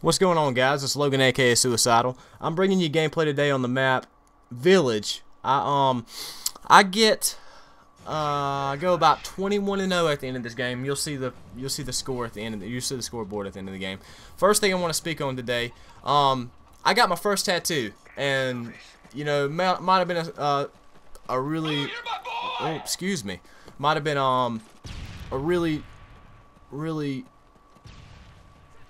What's going on, guys? It's Logan, A.K.A. Suicidal. I'm bringing you gameplay today on the map Village. I go about 21-0 at the end of this game. You'll see the score at the end of you'll see the scoreboard at the end of the game. First thing I want to speak on today, I got my first tattoo, and you know, might have been a really might have been a really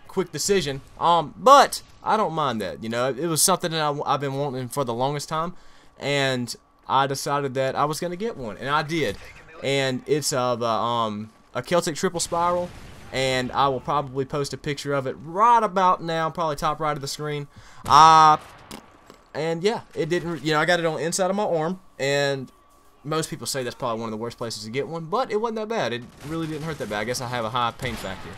quick decision, but I don't mind that. You know, it was something that I've been wanting for the longest time, and I decided that I was gonna get one, and I did. And it's of a Celtic triple spiral, and I will probably post a picture of it right about now, probably top right of the screen. And yeah, it didn't, you know, I got it on the inside of my arm, and most people say that's probably one of the worst places to get one, but it wasn't that bad. It really didn't hurt that bad. I guess I have a high pain factor.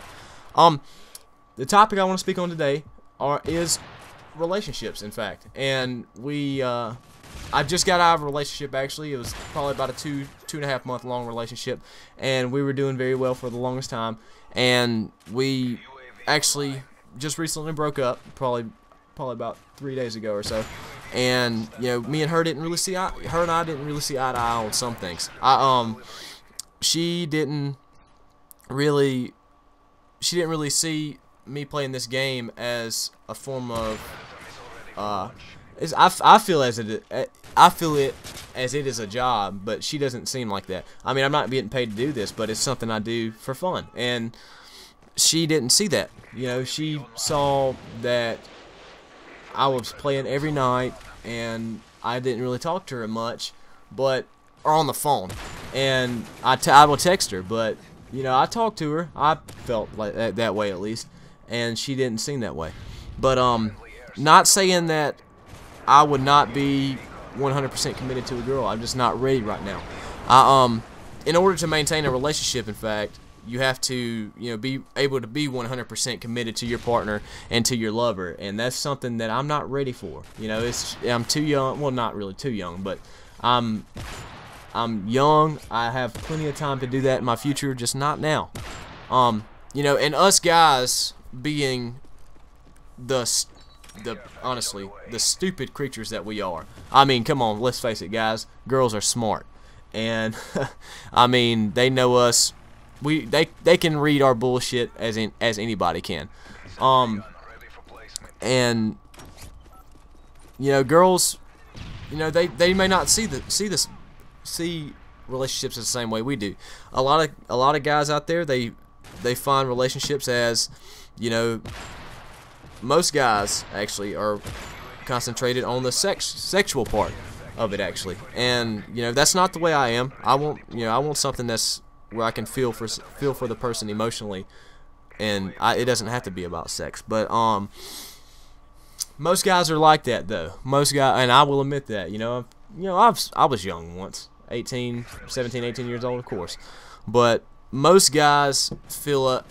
The topic I want to speak on today is relationships, in fact. And I just got out of a relationship, actually. It was probably about a two and a half month long relationship, and we were doing very well for the longest time. And we actually just recently broke up, probably about 3 days ago or so. And you know, me and her didn't really see eye to eye on some things. She didn't really see me playing this game as a form of I feel it as it is a job, but she doesn't seem like that. I mean, I'm not getting paid to do this, but it's something I do for fun, and she didn't see that. You know, she saw that I was playing every night, and I didn't really talk to her much, or on the phone, and I would text her, but you know, I talked to her. I felt like that way, at least, and she didn't seem that way. But not saying that I would not be 100% committed to a girl. I'm just not ready right now. In order to maintain a relationship, in fact, you have to, you know, be able to be 100% committed to your partner and to your lover, and that's something that I'm not ready for. You know, I'm too young. Well, not really too young, but I'm young. I have plenty of time to do that in my future, just not now. You know, and us guys being honestly the stupid creatures that we are. I mean, come on, let's face it, guys. Girls are smart, and I mean, they know us. They can read our bullshit as anybody can. And you know, girls, you know, they may not see relationships the same way we do. A lot of guys out there, they find relationships as, you know, most guys actually are concentrated on the sexual part of it, actually. And you know, that's not the way I am. I want something that's where I can feel for the person emotionally, and it doesn't have to be about sex. But most guys are like that, though. Most guys, and I will admit that. I was young once. 17, 18 years old, of course. But most guys feel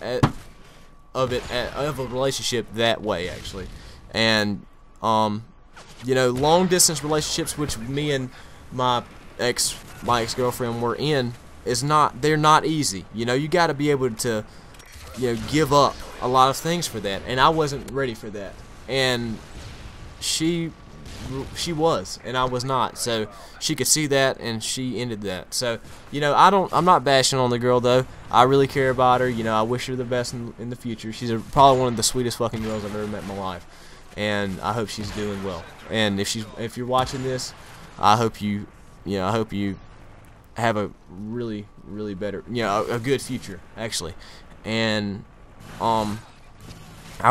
of a relationship that way, actually. And you know, long distance relationships, which me and my ex-girlfriend were in, they're not easy. You know, you got to be able to, you know, give up a lot of things for that, and I wasn't ready for that. And she was, and I was not. So she could see that, and she ended that. So, you know, I'm not bashing on the girl, though. I really care about her. You know, I wish her the best in the future. She's probably one of the sweetest fucking girls I've ever met in my life, and I hope she's doing well. And if you're watching this, I hope you have a really better, you know, a good future, actually. And I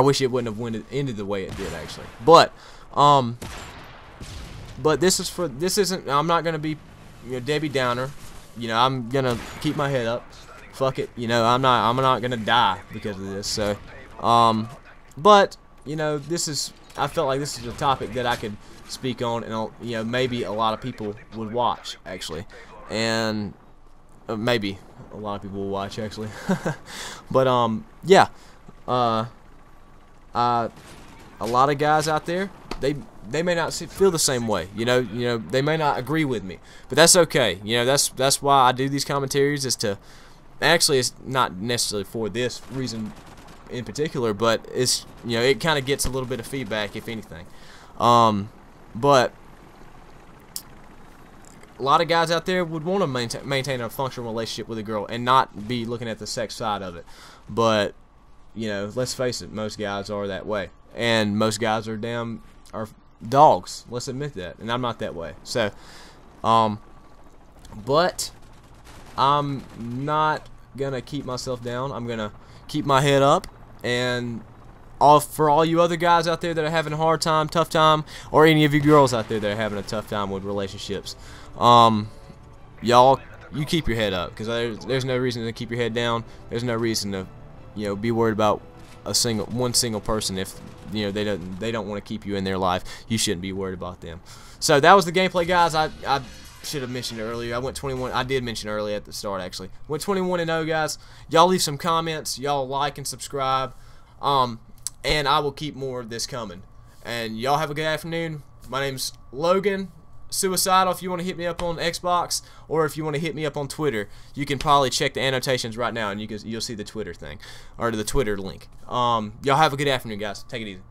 wish it wouldn't have ended the way it did, actually. But this isn't, I'm not gonna be, you know, Debbie Downer. You know, I'm gonna keep my head up. Fuck it, you know, I'm not gonna die because of this. So, but you know, I felt like this is a topic that I could speak on, and you know, maybe a lot of people would watch, actually, and maybe a lot of people will watch, actually. But yeah, a lot of guys out there, they may not feel the same way. You know, they may not agree with me, but that's okay. You know, that's why I do these commentaries, is to, actually, it's not necessarily for this reason in particular, but it's, you know, it kind of gets a little bit of feedback, if anything. But a lot of guys out there would want to maintain a functional relationship with a girl and not be looking at the sex side of it. But, you know, let's face it, most guys are that way, and most guys are dogs. Let's admit that, and I'm not that way. So, but I'm not gonna keep myself down. I'm gonna keep my head up, and for all you other guys out there that are having a hard time, tough time, or any of you girls out there that are having a tough time with relationships, y'all, you keep your head up, because there's no reason to keep your head down. There's no reason to, you know, be worried about one single person. If, you know, they don't want to keep you in their life, you shouldn't be worried about them. So that was the gameplay, guys. I should have mentioned it earlier. I went 21. I did mention earlier at the start, actually. Went 21-0, guys. Y'all leave some comments. Y'all like and subscribe. And I will keep more of this coming. And y'all have a good afternoon. My name's Logan Suicidal. If you want to hit me up on Xbox, or if you want to hit me up on Twitter, you can probably check the annotations right now, and you'll see the Twitter thing, or the Twitter link. Y'all have a good afternoon, guys. Take it easy.